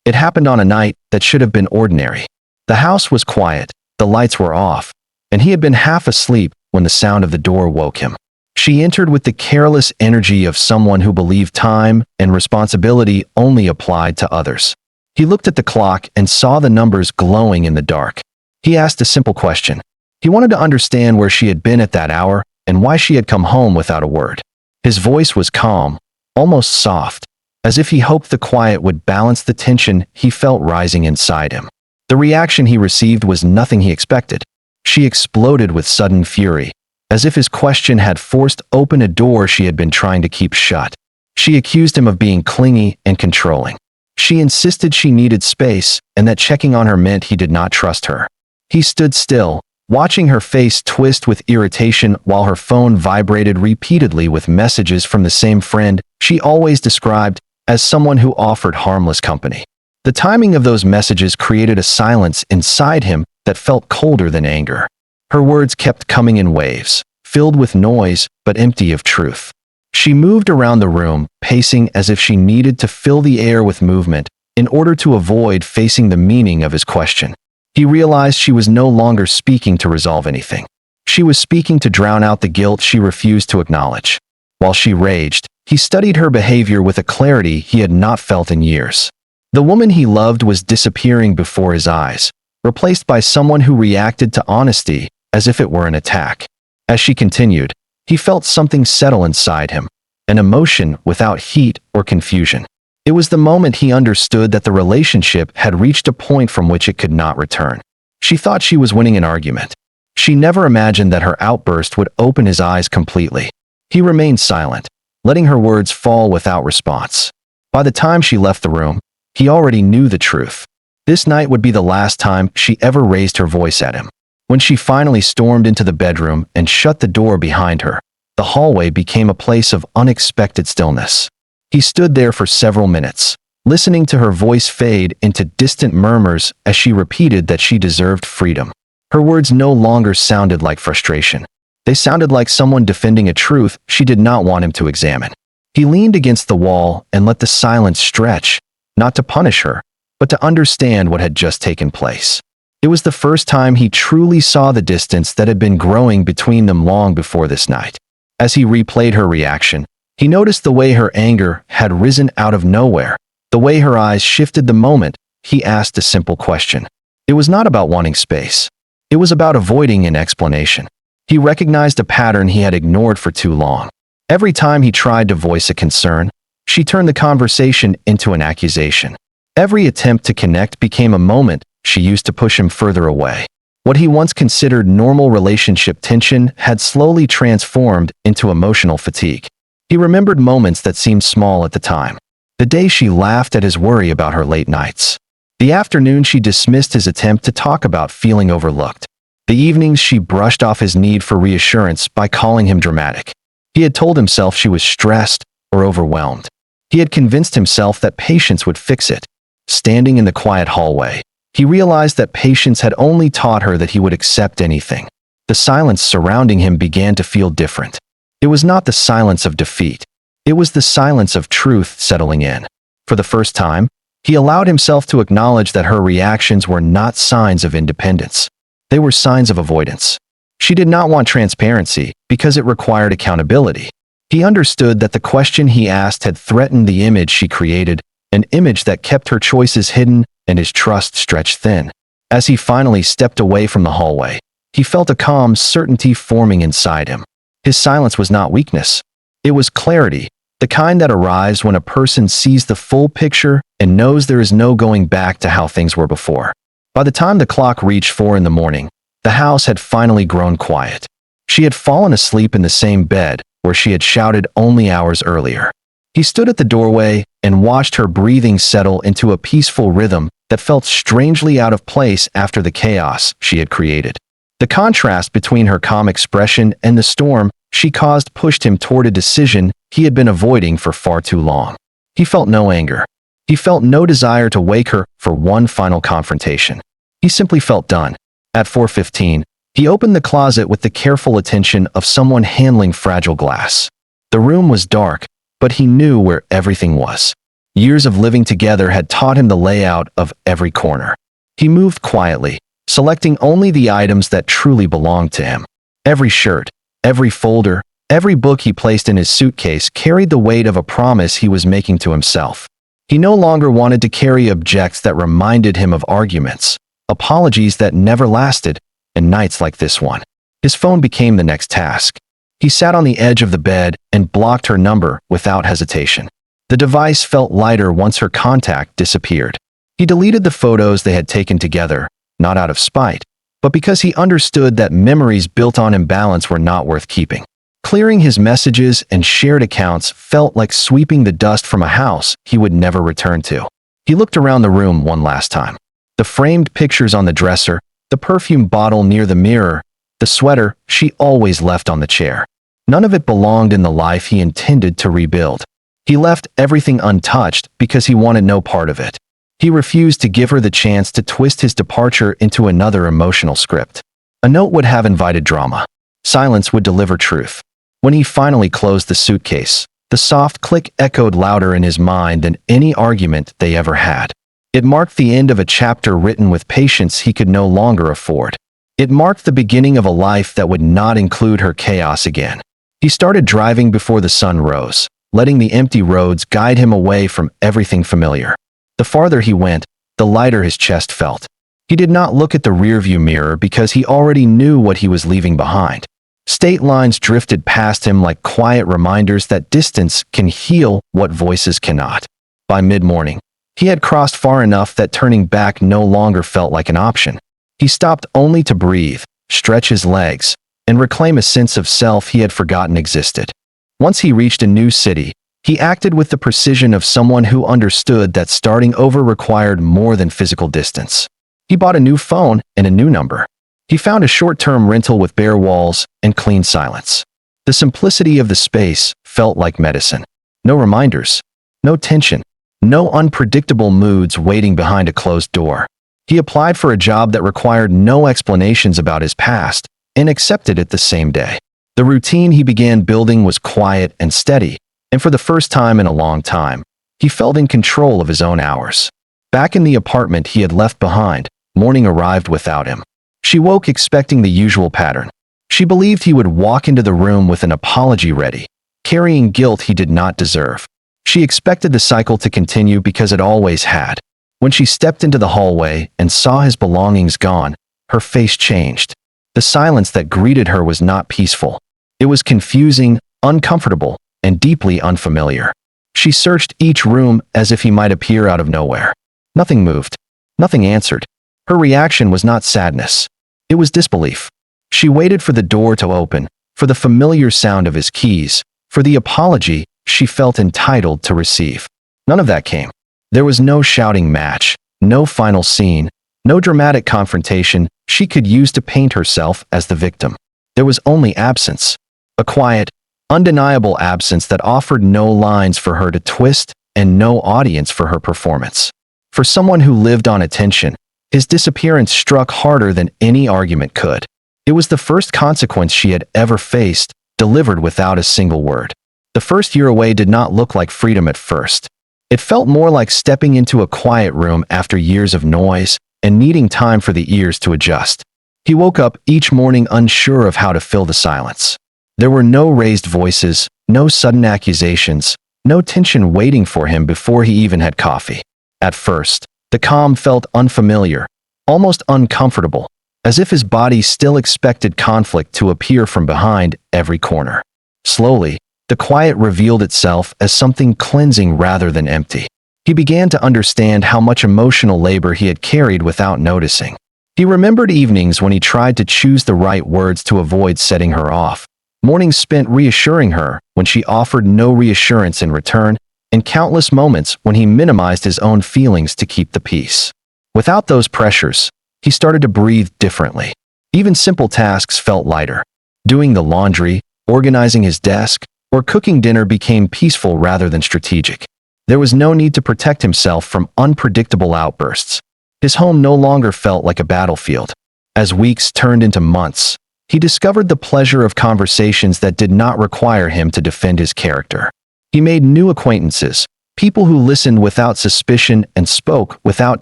It happened on a night that should have been ordinary. The house was quiet, the lights were off, and he had been half asleep when the sound of the door woke him. She entered with the careless energy of someone who believed time and responsibility only applied to others. He looked at the clock and saw the numbers glowing in the dark. He asked a simple question. He wanted to understand where she had been at that hour and why she had come home without a word. His voice was calm, almost soft, as if he hoped the quiet would balance the tension he felt rising inside him. The reaction he received was nothing he expected. She exploded with sudden fury, as if his question had forced open a door she had been trying to keep shut. She accused him of being clingy and controlling. She insisted she needed space and that checking on her meant he did not trust her. He stood still, watching her face twist with irritation while her phone vibrated repeatedly with messages from the same friend she always described as someone who offered harmless company. The timing of those messages created a silence inside him that felt colder than anger. Her words kept coming in waves, filled with noise but empty of truth. She moved around the room, pacing as if she needed to fill the air with movement in order to avoid facing the meaning of his question. He realized she was no longer speaking to resolve anything. She was speaking to drown out the guilt she refused to acknowledge. While she raged, he studied her behavior with a clarity he had not felt in years. The woman he loved was disappearing before his eyes, replaced by someone who reacted to honesty as if it were an attack. As she continued, he felt something settle inside him, an emotion without heat or confusion. It was the moment he understood that the relationship had reached a point from which it could not return. She thought she was winning an argument. She never imagined that her outburst would open his eyes completely. He remained silent, letting her words fall without response. By the time she left the room, he already knew the truth. This night would be the last time she ever raised her voice at him. When she finally stormed into the bedroom and shut the door behind her, the hallway became a place of unexpected stillness. He stood there for several minutes, listening to her voice fade into distant murmurs as she repeated that she deserved freedom. Her words no longer sounded like frustration. They sounded like someone defending a truth she did not want him to examine. He leaned against the wall and let the silence stretch, not to punish her, but to understand what had just taken place. It was the first time he truly saw the distance that had been growing between them long before this night. As he replayed her reaction, he noticed the way her anger had risen out of nowhere, the way her eyes shifted the moment he asked a simple question. It was not about wanting space. It was about avoiding an explanation. He recognized a pattern he had ignored for too long. Every time he tried to voice a concern, she turned the conversation into an accusation. Every attempt to connect became a moment she used to push him further away. What he once considered normal relationship tension had slowly transformed into emotional fatigue. He remembered moments that seemed small at the time. The day she laughed at his worry about her late nights. The afternoon she dismissed his attempt to talk about feeling overlooked. The evenings she brushed off his need for reassurance by calling him dramatic. He had told himself she was stressed or overwhelmed. He had convinced himself that patience would fix it. Standing in the quiet hallway, he realized that patience had only taught her that he would accept anything. The silence surrounding him began to feel different. It was not the silence of defeat. It was the silence of truth settling in. For the first time, he allowed himself to acknowledge that her reactions were not signs of independence. They were signs of avoidance. She did not want transparency because it required accountability. He understood that the question he asked had threatened the image she created, an image that kept her choices hidden and his trust stretched thin. As he finally stepped away from the hallway, he felt a calm certainty forming inside him. His silence was not weakness. It was clarity, the kind that arrives when a person sees the full picture and knows there is no going back to how things were before. By the time the clock reached 4 in the morning, the house had finally grown quiet. She had fallen asleep in the same bed where she had shouted only hours earlier. He stood at the doorway and watched her breathing settle into a peaceful rhythm that felt strangely out of place after the chaos she had created. The contrast between her calm expression and the storm she caused pushed him toward a decision he had been avoiding for far too long. He felt no anger. He felt no desire to wake her for one final confrontation. He simply felt done. At 4:15, he opened the closet with the careful attention of someone handling fragile glass. The room was dark, but he knew where everything was. Years of living together had taught him the layout of every corner. He moved quietly, selecting only the items that truly belonged to him. Every shirt, every folder, every book he placed in his suitcase carried the weight of a promise he was making to himself. He no longer wanted to carry objects that reminded him of arguments, apologies that never lasted, and nights like this one. His phone became the next task. He sat on the edge of the bed and blocked her number without hesitation. The device felt lighter once her contact disappeared. He deleted the photos they had taken together, not out of spite, but because he understood that memories built on imbalance were not worth keeping. Clearing his messages and shared accounts felt like sweeping the dust from a house he would never return to. He looked around the room one last time. The framed pictures on the dresser, the perfume bottle near the mirror, the sweater she always left on the chair. None of it belonged in the life he intended to rebuild. He left everything untouched because he wanted no part of it. He refused to give her the chance to twist his departure into another emotional script. A note would have invited drama. Silence would deliver truth. When he finally closed the suitcase, the soft click echoed louder in his mind than any argument they ever had. It marked the end of a chapter written with patience he could no longer afford. It marked the beginning of a life that would not include her chaos again. He started driving before the sun rose, letting the empty roads guide him away from everything familiar. The farther he went, the lighter his chest felt. He did not look at the rearview mirror because he already knew what he was leaving behind. State lines drifted past him like quiet reminders that distance can heal what voices cannot. By mid-morning, he had crossed far enough that turning back no longer felt like an option. He stopped only to breathe, stretch his legs, and reclaim a sense of self he had forgotten existed. Once he reached a new city, he acted with the precision of someone who understood that starting over required more than physical distance. He bought a new phone and a new number. He found a short-term rental with bare walls and clean silence. The simplicity of the space felt like medicine. No reminders, no tension, no unpredictable moods waiting behind a closed door. He applied for a job that required no explanations about his past and accepted it the same day. The routine he began building was quiet and steady, and for the first time in a long time, he felt in control of his own hours. Back in the apartment he had left behind, morning arrived without him. She woke expecting the usual pattern. She believed he would walk into the room with an apology ready, carrying guilt he did not deserve. She expected the cycle to continue because it always had. When she stepped into the hallway and saw his belongings gone, her face changed. The silence that greeted her was not peaceful. It was confusing, uncomfortable, and deeply unfamiliar. She searched each room as if he might appear out of nowhere. Nothing moved. Nothing answered. Her reaction was not sadness. It was disbelief. She waited for the door to open, for the familiar sound of his keys, for the apology she felt entitled to receive. None of that came. There was no shouting match, no final scene, no dramatic confrontation she could use to paint herself as the victim. There was only absence. A quiet, undeniable absence that offered no lines for her to twist and no audience for her performance. For someone who lived on attention, his disappearance struck harder than any argument could. It was the first consequence she had ever faced, delivered without a single word. The first year away did not look like freedom at first. It felt more like stepping into a quiet room after years of noise and needing time for the ears to adjust. He woke up each morning unsure of how to fill the silence. There were no raised voices, no sudden accusations, no tension waiting for him before he even had coffee. At first, the calm felt unfamiliar, almost uncomfortable, as if his body still expected conflict to appear from behind every corner. Slowly, the quiet revealed itself as something cleansing rather than empty. He began to understand how much emotional labor he had carried without noticing. He remembered evenings when he tried to choose the right words to avoid setting her off, mornings spent reassuring her when she offered no reassurance in return, and countless moments when he minimized his own feelings to keep the peace. Without those pressures, he started to breathe differently. Even simple tasks felt lighter. Doing the laundry, organizing his desk, or cooking dinner became peaceful rather than strategic. There was no need to protect himself from unpredictable outbursts. His home no longer felt like a battlefield. As weeks turned into months, he discovered the pleasure of conversations that did not require him to defend his character. He made new acquaintances, People who listened without suspicion and spoke without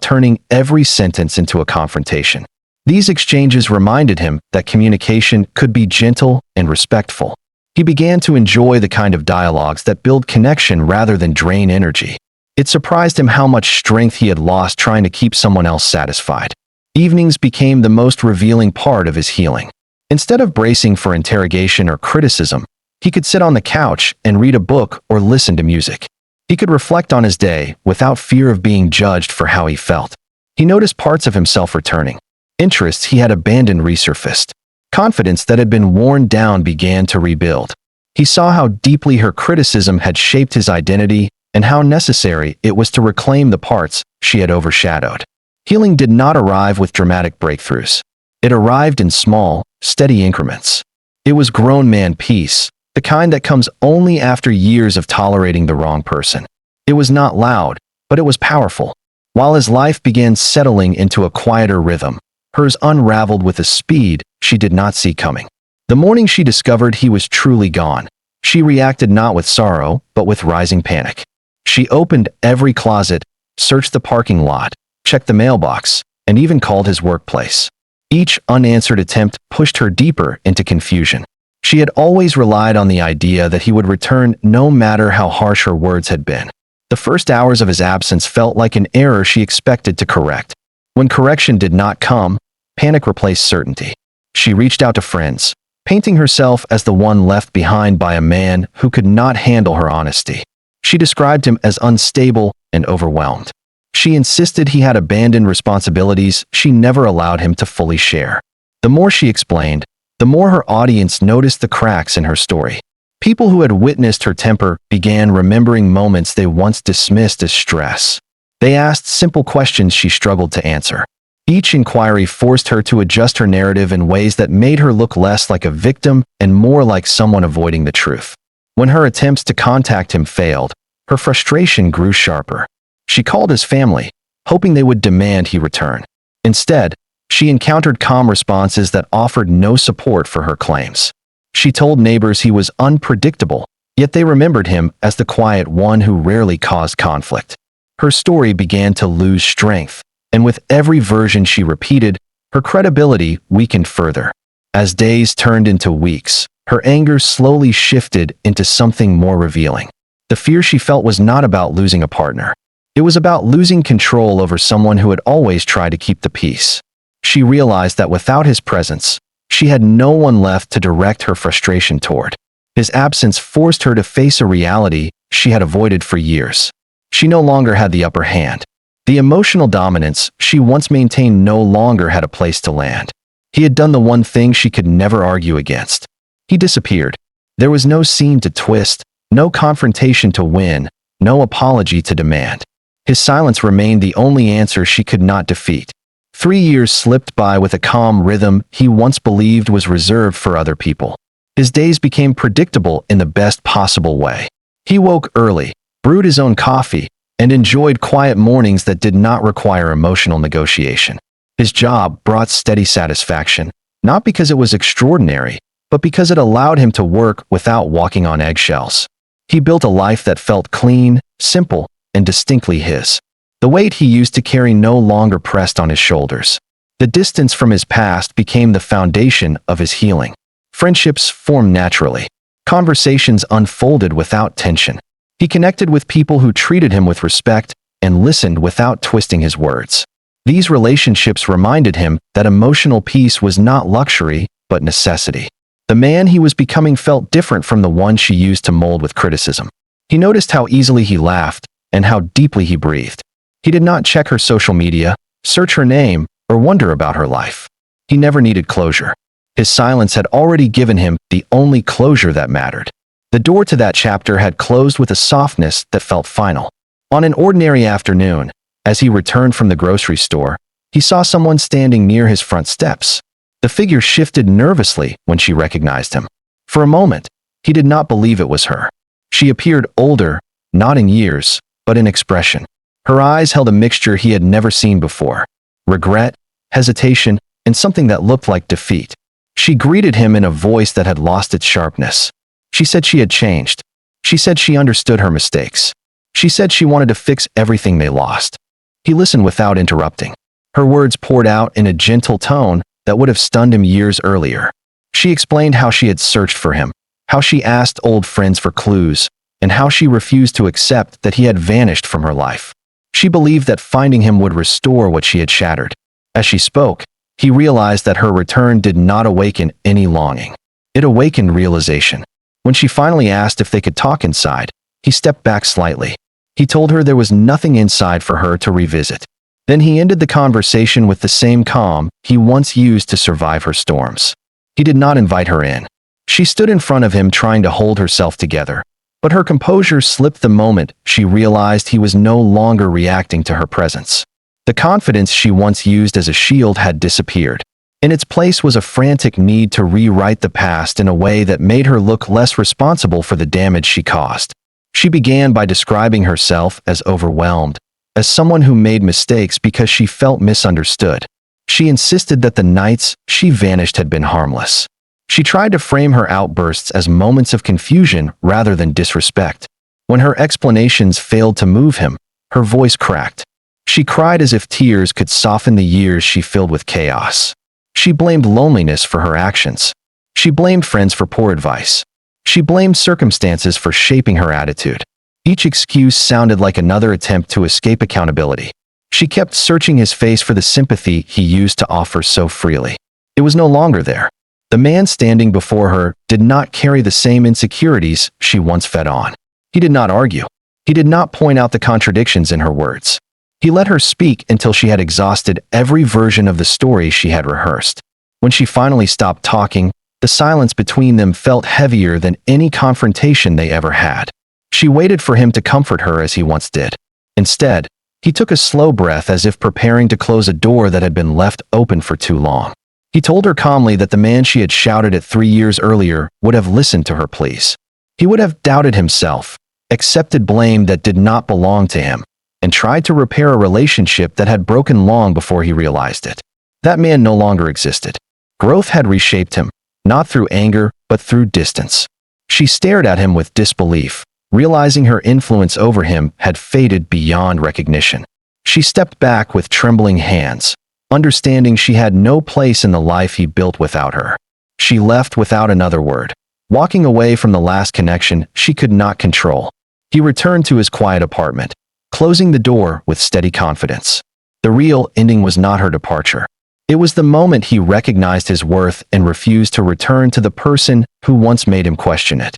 turning every sentence into a confrontation. These exchanges reminded him that communication could be gentle and respectful. He began to enjoy the kind of dialogues that build connection rather than drain energy. It surprised him how much strength he had lost trying to keep someone else satisfied. Evenings became the most revealing part of his healing. Instead of bracing for interrogation or criticism, he could sit on the couch and read a book or listen to music. He could reflect on his day without fear of being judged for how he felt. He noticed parts of himself returning. Interests he had abandoned resurfaced. Confidence that had been worn down began to rebuild. He saw how deeply her criticism had shaped his identity and how necessary it was to reclaim the parts she had overshadowed. Healing did not arrive with dramatic breakthroughs. It arrived in small, steady increments. It was grown man peace, the kind that comes only after years of tolerating the wrong person. It was not loud, but it was powerful. While his life began settling into a quieter rhythm, hers unraveled with a speed she did not see coming. The morning she discovered he was truly gone, she reacted not with sorrow, but with rising panic. She opened every closet, searched the parking lot, checked the mailbox, and even called his workplace. Each unanswered attempt pushed her deeper into confusion. She had always relied on the idea that he would return no matter how harsh her words had been. The first hours of his absence felt like an error she expected to correct. When correction did not come, panic replaced certainty. She reached out to friends, painting herself as the one left behind by a man who could not handle her honesty. She described him as unstable and overwhelmed. She insisted he had abandoned responsibilities she never allowed him to fully share. The more she explained, the more her audience noticed the cracks in her story. People who had witnessed her temper began remembering moments they once dismissed as stress. They asked simple questions she struggled to answer. Each inquiry forced her to adjust her narrative in ways that made her look less like a victim and more like someone avoiding the truth. When her attempts to contact him failed, her frustration grew sharper. She called his family, hoping they would demand he return. Instead, she encountered calm responses that offered no support for her claims. She told neighbors he was unpredictable, yet they remembered him as the quiet one who rarely caused conflict. Her story began to lose strength, and with every version she repeated, her credibility weakened further. As days turned into weeks, her anger slowly shifted into something more revealing. The fear she felt was not about losing a partner. It was about losing control over someone who had always tried to keep the peace. She realized that without his presence, she had no one left to direct her frustration toward. His absence forced her to face a reality she had avoided for years. She no longer had the upper hand. The emotional dominance she once maintained no longer had a place to land. He had done the one thing she could never argue against. He disappeared. There was no scene to twist, no confrontation to win, no apology to demand. His silence remained the only answer she could not defeat. 3 years slipped by with a calm rhythm he once believed was reserved for other people. His days became predictable in the best possible way. He woke early, brewed his own coffee, and enjoyed quiet mornings that did not require emotional negotiation. His job brought steady satisfaction, not because it was extraordinary, but because it allowed him to work without walking on eggshells. He built a life that felt clean, simple, and distinctly his. The weight he used to carry no longer pressed on his shoulders. The distance from his past became the foundation of his healing. Friendships formed naturally. Conversations unfolded without tension. He connected with people who treated him with respect and listened without twisting his words. These relationships reminded him that emotional peace was not luxury, but necessity. The man he was becoming felt different from the one she used to mold with criticism. He noticed how easily he laughed and how deeply he breathed. He did not check her social media, search her name, or wonder about her life. He never needed closure. His silence had already given him the only closure that mattered. The door to that chapter had closed with a softness that felt final. On an ordinary afternoon, as he returned from the grocery store, he saw someone standing near his front steps. The figure shifted nervously when she recognized him. For a moment, he did not believe it was her. She appeared older, not in years, but in expression. Her eyes held a mixture he had never seen before: regret, hesitation, and something that looked like defeat. She greeted him in a voice that had lost its sharpness. She said she had changed. She said she understood her mistakes. She said she wanted to fix everything they lost. He listened without interrupting. Her words poured out in a gentle tone that would have stunned him years earlier. She explained how she had searched for him, how she asked old friends for clues, and how she refused to accept that he had vanished from her life. She believed that finding him would restore what she had shattered. As she spoke, he realized that her return did not awaken any longing. It awakened realization. When she finally asked if they could talk inside, he stepped back slightly. He told her there was nothing inside for her to revisit. Then he ended the conversation with the same calm he once used to survive her storms. He did not invite her in. She stood in front of him trying to hold herself together, but her composure slipped the moment she realized he was no longer reacting to her presence. The confidence she once used as a shield had disappeared. In its place was a frantic need to rewrite the past in a way that made her look less responsible for the damage she caused. She began by describing herself as overwhelmed, as someone who made mistakes because she felt misunderstood. She insisted that the nights she vanished had been harmless. She tried to frame her outbursts as moments of confusion rather than disrespect. When her explanations failed to move him, her voice cracked. She cried as if tears could soften the years she filled with chaos. She blamed loneliness for her actions. She blamed friends for poor advice. She blamed circumstances for shaping her attitude. Each excuse sounded like another attempt to escape accountability. She kept searching his face for the sympathy he used to offer so freely. It was no longer there. The man standing before her did not carry the same insecurities she once fed on. He did not argue. He did not point out the contradictions in her words. He let her speak until she had exhausted every version of the story she had rehearsed. When she finally stopped talking, the silence between them felt heavier than any confrontation they ever had. She waited for him to comfort her as he once did. Instead, he took a slow breath as if preparing to close a door that had been left open for too long. He told her calmly that the man she had shouted at 3 years earlier would have listened to her pleas. He would have doubted himself, accepted blame that did not belong to him, and tried to repair a relationship that had broken long before he realized it. That man no longer existed. Growth had reshaped him, not through anger, but through distance. She stared at him with disbelief, realizing her influence over him had faded beyond recognition. She stepped back with trembling hands, understanding she had no place in the life he built without her. She left without another word, walking away from the last connection she could not control. He returned to his quiet apartment, closing the door with steady confidence. The real ending was not her departure. It was the moment he recognized his worth and refused to return to the person who once made him question it.